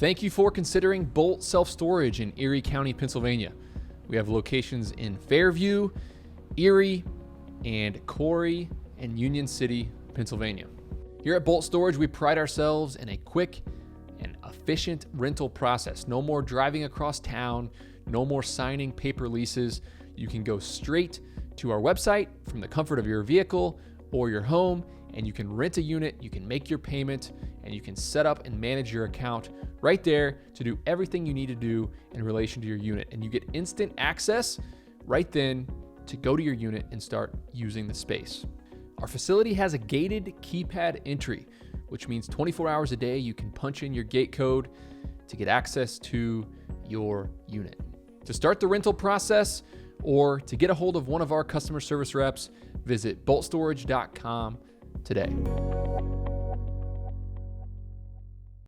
Thank you for considering Bolt Self-Storage in Erie County, Pennsylvania. We have locations in Fairview, Erie, and Corey and Union City, Pennsylvania. Here at Bolt Storage, we pride ourselves in a quick and efficient rental process. No more driving across town, no more signing paper leases. You can go straight to our website from the comfort of your vehicle or your home, and you can rent a unit, you can make your payment, and you can set up and manage your account right there to do everything you need to do in relation to your unit. And you get instant access right then to go to your unit and start using the space. Our facility has a gated keypad entry, which means 24 hours a day you can punch in your gate code to get access to your unit. To start the rental process or to get a hold of one of our customer service reps, visit boltstorage.com today.